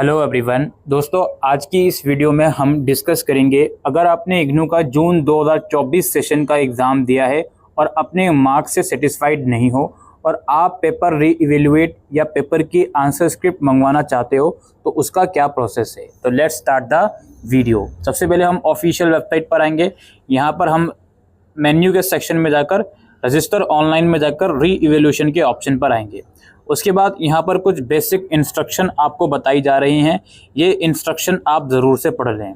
Hello everyone दोस्तों, आज की इस वीडियो में हम डिस्कस करेंगे अगर आपने इग्नू का जून 2024 सेशन का एग्ज़ाम दिया है और अपने मार्क्स से सेटिस्फाइड नहीं हो और आप पेपर री इवेल्युएट या पेपर की आंसर स्क्रिप्ट मंगवाना चाहते हो तो उसका क्या प्रोसेस है। तो लेट्स स्टार्ट द वीडियो। सबसे पहले हम ऑफिशियल वेबसाइट पर आएंगे। यहाँ पर हम मेन्यू के सेक्शन में जाकर रजिस्टर ऑनलाइन में जाकर री इवेल्यूशन के ऑप्शन पर आएंगे। उसके बाद यहाँ पर कुछ बेसिक इंस्ट्रक्शन आपको बताई जा रही हैं। ये इंस्ट्रक्शन आप ज़रूर से पढ़ लें।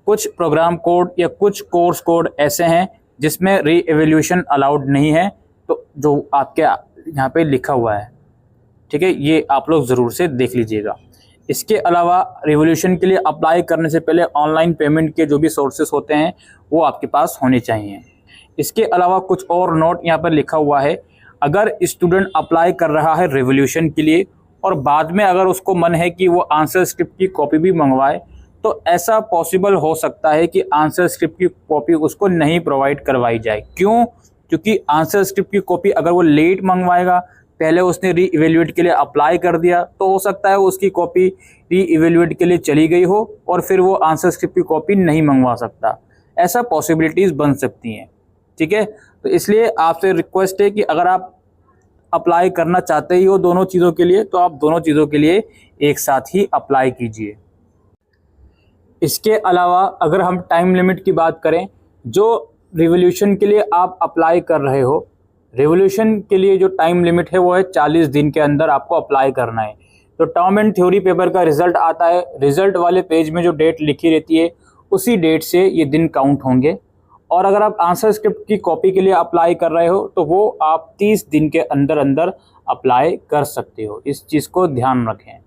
कुछ प्रोग्राम कोड या कुछ कोर्स कोड ऐसे हैं जिसमें री इवेल्यूशन अलाउड नहीं है, तो जो आपके यहाँ पे लिखा हुआ है, ठीक है, ये आप लोग ज़रूर से देख लीजिएगा। इसके अलावा रिवोल्यूशन के लिए अप्लाई करने से पहले ऑनलाइन पेमेंट के जो भी सोर्सेस होते हैं वो आपके पास होने चाहिए। इसके अलावा कुछ और नोट यहाँ पर लिखा हुआ है। अगर स्टूडेंट अप्लाई कर रहा है रिवोल्यूशन के लिए और बाद में अगर उसको मन है कि वो आंसर स्क्रिप्ट की कॉपी भी मंगवाए, तो ऐसा पॉसिबल हो सकता है कि आंसर स्क्रिप्ट की कॉपी उसको नहीं प्रोवाइड करवाई जाए। क्यों? क्योंकि आंसर स्क्रिप्ट की कॉपी अगर वो लेट मंगवाएगा, पहले उसने री इवेल्युएट के लिए अप्लाई कर दिया, तो हो सकता है उसकी कॉपी री इवेल्युएट के लिए चली गई हो और फिर वो आंसर स्क्रिप्ट की कॉपी नहीं मंगवा सकता। ऐसा पॉसिबिलिटीज़ बन सकती हैं, ठीक है। तो इसलिए आपसे रिक्वेस्ट है कि अगर आप अप्लाई करना चाहते ही हो दोनों चीज़ों के लिए, तो आप दोनों चीज़ों के लिए एक साथ ही अप्लाई कीजिए। इसके अलावा अगर हम टाइम लिमिट की बात करें, जो रिवोल्यूशन के लिए आप अप्लाई कर रहे हो, रिवोल्यूशन के लिए जो टाइम लिमिट है वो है 40 दिन के अंदर आपको अप्लाई करना है। तो टर्म एंड थ्योरी पेपर का रिजल्ट आता है, रिजल्ट वाले पेज में जो डेट लिखी रहती है उसी डेट से ये दिन काउंट होंगे। और अगर आप आंसर स्क्रिप्ट की कॉपी के लिए अप्लाई कर रहे हो तो वो आप 30 दिन के अंदर अंदर अप्लाई कर सकते हो। इस चीज़ को ध्यान रखें।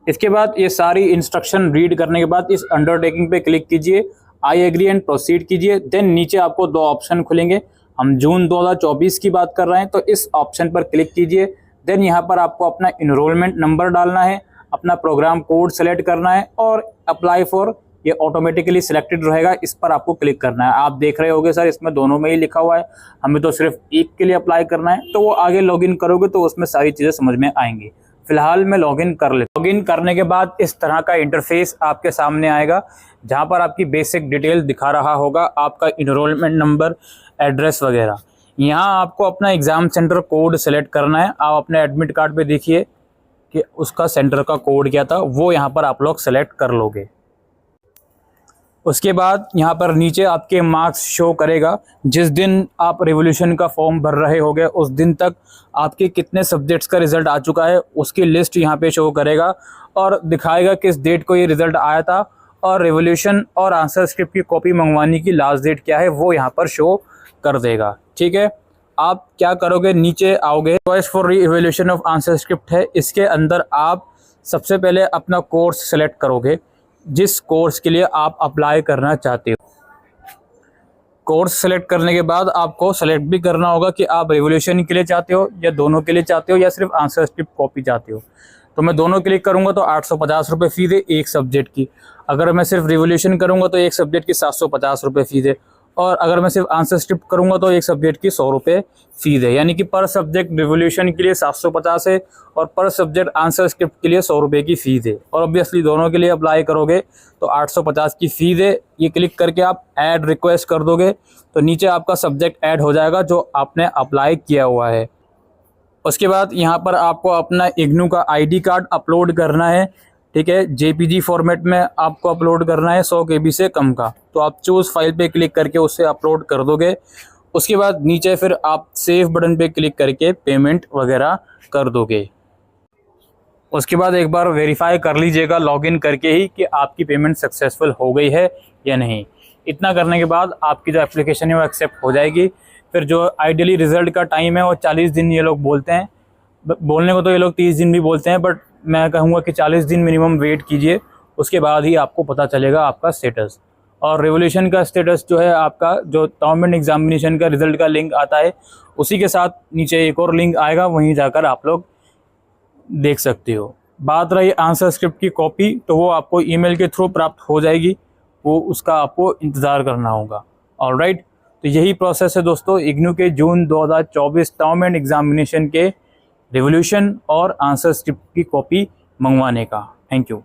इसके बाद ये सारी इंस्ट्रक्शन रीड करने के बाद इस अंडरटेकिंग पे क्लिक कीजिए, आई एग्री एंड प्रोसीड कीजिए। देन नीचे आपको दो ऑप्शन खुलेंगे। हम जून 2024 की बात कर रहे हैं तो इस ऑप्शन पर क्लिक कीजिए। देन यहाँ पर आपको अपना इनरोलमेंट नंबर डालना है, अपना प्रोग्राम कोड सेलेक्ट करना है और अप्लाई फॉर, ये ऑटोमेटिकली सिलेक्टेड रहेगा, इस पर आपको क्लिक करना है। आप देख रहे होगे सर इसमें दोनों में ही लिखा हुआ है, हमें तो सिर्फ एक के लिए अप्लाई करना है। तो वो आगे लॉगिन करोगे तो उसमें सारी चीज़ें समझ में आएंगी। फिलहाल मैं लॉगिन कर लेता हूँ। लॉगिन करने के बाद इस तरह का इंटरफेस आपके सामने आएगा, जहाँ पर आपकी बेसिक डिटेल दिखा रहा होगा, आपका इनरोलमेंट नंबर, एड्रेस वगैरह। यहाँ आपको अपना एग्ज़ाम सेंटर कोड सेलेक्ट करना है। आप अपने एडमिट कार्ड पे देखिए कि उसका सेंटर का कोड क्या था, वो यहाँ पर आप लोग सेलेक्ट कर लोगे। उसके बाद यहाँ पर नीचे आपके मार्क्स शो करेगा। जिस दिन आप रिवोल्यूशन का फॉर्म भर रहे होगे उस दिन तक आपके कितने सब्जेक्ट्स का रिज़ल्ट आ चुका है उसकी लिस्ट यहाँ पे शो करेगा और दिखाएगा किस डेट को ये रिज़ल्ट आया था, और रिवोल्यूशन और आंसर स्क्रिप्ट की कॉपी मंगवाने की लास्ट डेट क्या है वो यहाँ पर शो कर देगा, ठीक है। आप क्या करोगे, नीचे आओगे, चॉइस फॉर री इवेल्यूशन ऑफ आंसर स्क्रिप्ट है, इसके अंदर आप सबसे पहले अपना कोर्स सेलेक्ट करोगे जिस कोर्स के लिए आप अप्लाई करना चाहते हो। कोर्स सेलेक्ट करने के बाद आपको सेलेक्ट भी करना होगा कि आप रिवोल्यूशन के लिए चाहते हो या दोनों के लिए चाहते हो या सिर्फ आंसर स्क्रिप्ट कॉपी चाहते हो। तो मैं दोनों क्लिक करूंगा तो 850 रुपये फ़ीस है एक सब्जेक्ट की। अगर मैं सिर्फ रिवोल्यूशन करूंगा तो एक सब्जेक्ट की 750 रुपये फ़ीस है, और अगर मैं सिर्फ आंसर स्क्रिप्ट करूंगा तो एक सब्जेक्ट की 100 रुपये फ़ीस है। यानी कि पर सब्जेक्ट रिवोल्यूशन के लिए 750 है और पर सब्जेक्ट आंसर स्क्रिप्ट के लिए 100 रुपये की फ़ीस है। और ऑब्वियसली दोनों के लिए अप्लाई करोगे तो 850 की फ़ीस है। ये क्लिक करके आप ऐड रिक्वेस्ट कर दोगे तो नीचे आपका सब्जेक्ट ऐड हो जाएगा जो आपने अप्लाई किया हुआ है। उसके बाद यहाँ पर आपको अपना इग्नू का ID कार्ड अपलोड करना है, ठीक है। JPG फॉर्मेट में आपको अपलोड करना है 100 KB से कम का। तो आप चूज़ फाइल पे क्लिक करके उससे अपलोड कर दोगे। उसके बाद नीचे फिर आप सेव बटन पे क्लिक करके पेमेंट वगैरह कर दोगे। उसके बाद एक बार वेरीफाई कर लीजिएगा लॉगिन करके ही कि आपकी पेमेंट सक्सेसफुल हो गई है या नहीं। इतना करने के बाद आपकी जो एप्लीकेशन है वो एक्सेप्ट हो जाएगी। फिर जो आइडियली रिज़ल्ट का टाइम है वो 40 दिन ये लोग बोलते हैं, बोलने को तो ये लोग 30 दिन भी बोलते हैं, बट मैं कहूँगा कि 40 दिन मिनिमम वेट कीजिए, उसके बाद ही आपको पता चलेगा आपका स्टेटस। और रिवोल्यूशन का स्टेटस जो है आपका, जो गवर्नमेंट एग्जामिनेशन का रिज़ल्ट का लिंक आता है उसी के साथ नीचे एक और लिंक आएगा, वहीं जाकर आप लोग देख सकते हो। बात रही आंसर स्क्रिप्ट की कॉपी, तो वो आपको ईमेल के थ्रू प्राप्त हो जाएगी, वो उसका आपको इंतज़ार करना होगा। ऑलराइट, तो यही प्रोसेस है दोस्तों इग्नू के जून 2024 गवर्नमेंट एग्जामिनेशन के रिवोल्यूशन और आंसर स्क्रिप्ट की कॉपी मंगवाने का। Thank you.